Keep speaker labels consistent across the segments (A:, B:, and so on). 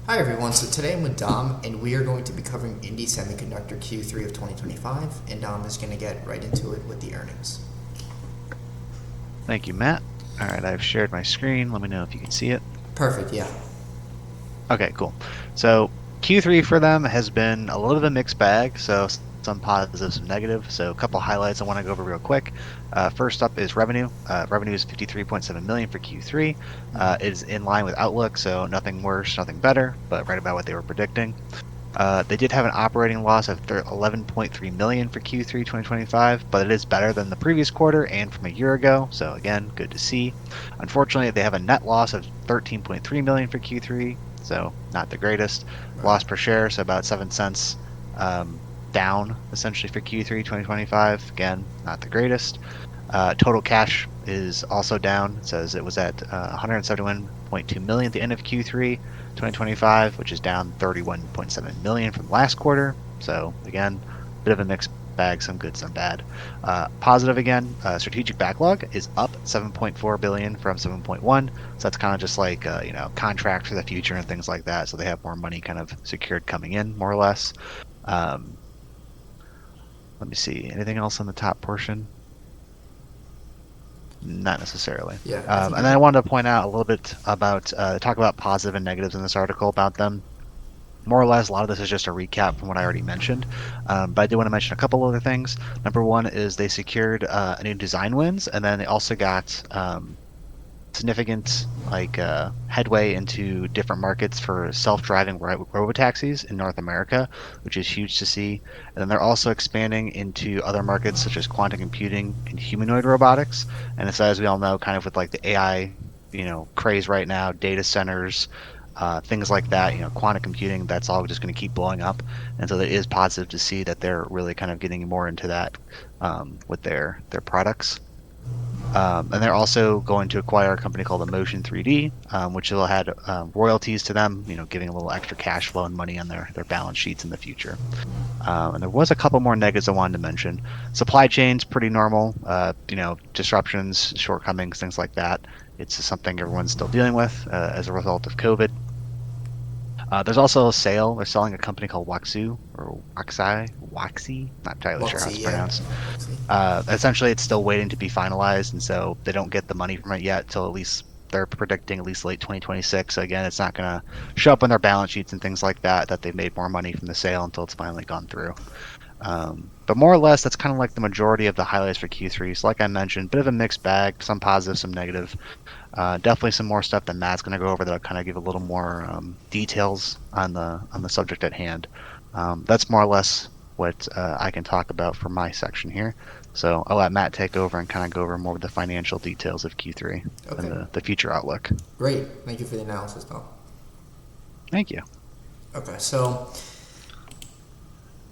A: Hi everyone, so today I'm with Dom and we are going to be covering Indie Semiconductor Q3 of 2025 and Dom is going to get right into it with the earnings.
B: Thank you, Matt. All right, I've shared my screen. Let me know if you can see it.
A: Perfect, yeah.
B: Okay, cool. So Q3 for them has been a little bit of a mixed bag. So some positive, some negative. So a couple highlights I want to go over real quick. First up is revenue. Revenue is 53.7 million for Q3. It is in line with outlook, so nothing worse, nothing better, but right about what they were predicting. They did have an operating loss of 11.3 million for Q3 2025, but it is better than the previous quarter and from a year ago. So again, good to see. Unfortunately, they have a net loss of 13.3 million for Q3, so not the greatest.
A: Right.
B: Loss per share, so about 7 cents down essentially for Q3 2025. Again, not the greatest. Total cash is also down. It says it was at 171.2 million at the end of Q3 2025, which is down 31.7 million from last quarter. So again, bit of a mixed bag, some good, some bad. Positive again, strategic backlog is up 7.4 billion from 7.1. So that's kind of just like contracts for the future and things like that. So they have more money kind of secured coming in, more or less. Um, Let me see. Anything else on the top portion? Not necessarily.
A: Yeah, I think
B: And
A: you're
B: then I
A: good.
B: wanted to point out a little bit about talk about positive and negatives in this article about them. More or less, a lot of this is just a recap from what I already mentioned. But I do want to mention a couple other things. Number one is they secured a new design wins, and then they also got significant headway into different markets for self-driving robotaxis in North America, which is huge to see. And then they're also expanding into other markets such as quantum computing and humanoid robotics. And it's, as we all know, kind of with like the AI, craze right now, data centers, things like that, quantum computing, that's all just going to keep blowing up. And so it is positive to see that they're really kind of getting more into that with their products. And they're also going to acquire a company called Emotion 3D, which will add royalties to them, giving a little extra cash flow and money on their balance sheets in the future. And there was a couple more negatives I wanted to mention. Supply chains pretty normal, disruptions, shortcomings, things like that. It's just something everyone's still dealing with as a result of COVID. There's also a sale. They're selling a company called Waxu or Waxi, not entirely sure how
A: Luxy,
B: it's
A: yeah.
B: pronounced.
A: Luxy.
B: Essentially, it's still waiting to be finalized, and so they don't get the money from it yet till at least they're predicting at least late 2026. So again, it's not going to show up on their balance sheets and things like that they've made more money from the sale until it's finally gone through. But more or less, that's kind of like the majority of the highlights for Q3. So like I mentioned, bit of a mixed bag, some positive, some negative. Definitely some more stuff that Matt's going to go over that'll kind of give a little more details on the subject at hand. That's more or less what I can talk about for my section here. So I'll let Matt take over and kind of go over more of the financial details of Q3 and
A: Okay,
B: the future outlook.
A: great. Thank you for the analysis, Dom.
B: Thank you.
A: Okay, so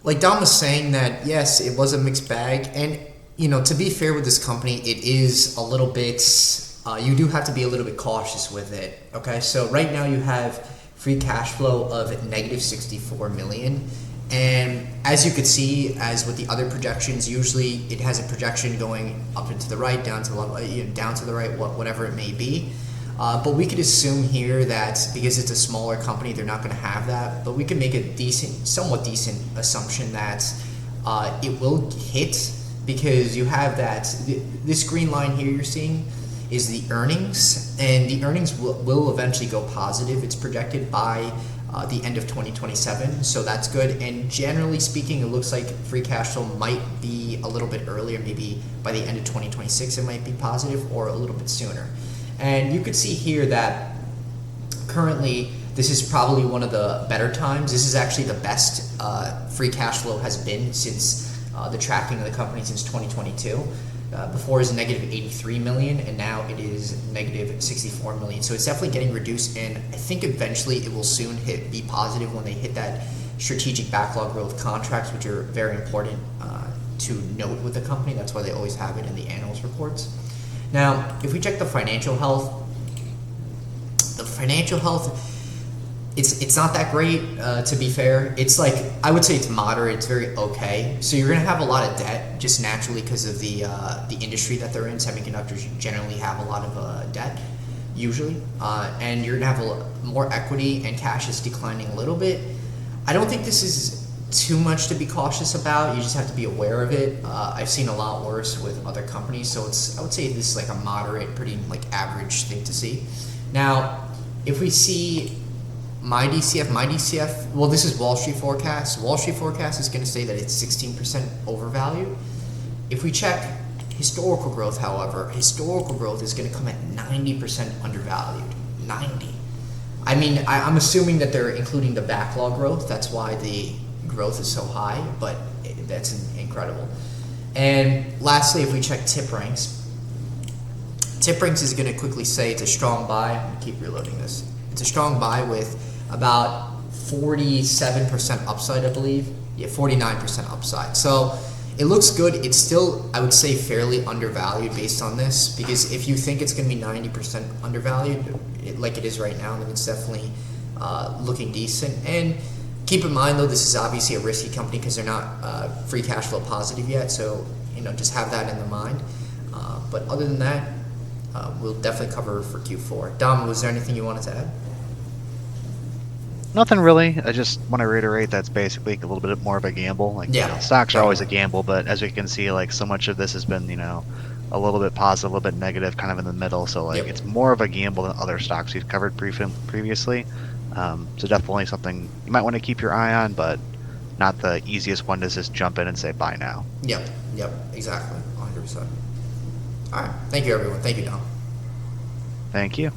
A: like Dom was saying that yes, it was a mixed bag, and to be fair with this company, it is a little bit. You do have to be a little bit cautious with it. Okay, so right now you have free cash flow of negative 64 million, and as you could see, as with the other projections, usually it has a projection going up and to the right, down to the left, down to the right, whatever it may be. But we could assume here that because it's a smaller company, they're not going to have that. But we can make a decent, somewhat decent assumption that it will hit because you have that. This green line here you're seeing is the earnings, and the earnings will eventually go positive. It's projected by the end of 2027, so that's good. And generally speaking, it looks like free cash flow might be a little bit earlier, maybe by the end of 2026, it might be positive, or a little bit sooner. And you could see here that currently this is probably one of the better times. This is actually the best free cash flow has been since the tracking of the company since 2022. Before it was negative 83 million, and now it is negative 64 million. So it's definitely getting reduced, and I think eventually it will soon be positive when they hit that strategic backlog growth contracts, which are very important to note with the company. That's why they always have it in the analyst reports. Now, if we check the financial health, it's not that great. To be fair, it's like I would say it's moderate. It's very okay. So you're gonna have a lot of debt just naturally because of the industry that they're in. Semiconductors generally have a lot of debt. usually, and you're gonna have more equity, and cash is declining a little bit. I don't think this is too much to be cautious about. You just have to be aware of it. I've seen a lot worse with other companies, so I would say this is like a moderate, pretty like average thing to see. Now, if we see my DCF, well, this is Wall Street forecast. Wall Street forecast is going to say that it's 16% overvalued. If we check historical growth, however, historical growth is going to come at 90% undervalued. 90. I mean, I'm assuming that they're including the backlog growth. That's why the growth is so high, but that's incredible. And lastly, if we check Tipranks, Tipranks is going to quickly say it's a strong buy. I'm going to keep reloading this. It's a strong buy with about 47% upside, I believe. Yeah, 49% upside. So it looks good. It's still, I would say, fairly undervalued based on this, because if you think it's going to be 90% undervalued, like it is right now, then it's definitely looking decent. And keep in mind, though, this is obviously a risky company because they're not free cash flow positive yet. So, just have that in the mind. But other than that, we'll definitely cover for Q4. Dom, was there anything you wanted to add?
B: Nothing really. I just want to reiterate that's basically a little bit more of a gamble. Like, stocks are always a gamble, but as we can see, like, so much of this has been, a little bit positive, a little bit negative, kind of in the middle. So, like, it's more of a gamble than other stocks we've covered previously. So definitely something you might want to keep your eye on, but not the easiest one to just jump in and say buy now.
A: Yep, exactly, 100%. All right, thank you, everyone. Thank you, Dom.
B: Thank you.